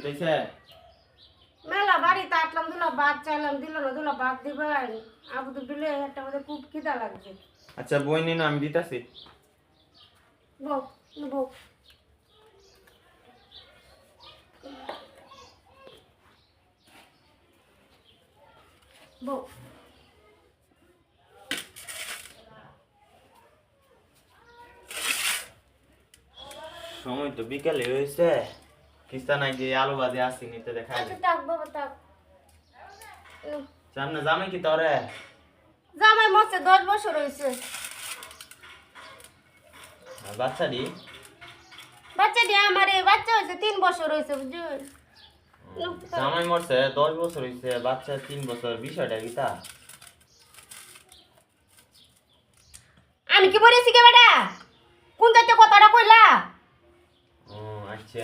কইছে মেলা বাড়িতে আসলাম দুলা ভাত চাইলাম দিল না দুলা ভাত দিবেন আবু তো দিলে একটা মধ্যে খুব খিদা লাগছে আচ্ছা বই নিন আমি দিতাছি বউ বউ বউ সময় তো বিকেলে হয়েছে কিস্তা নাই যে আলু ভাজি আসি নিতে দেখা আচ্ছা তাক বাবা তাক সামনে জামাই কি তোরে জামাই মরছে 10 বছর হয়েছে বাচ্চাটি বাচ্চাটি আমার এই বাচ্চা হয়েছে 3 বছর হয়েছে বুঝছেন জামাই মরছে 10 বছর হয়েছে বাচ্চা 3 বছর বিষয়টা কি তা আমি কি বলেছি কে বেটা কোন যাইতে কথাটা কইলা ও আচ্ছা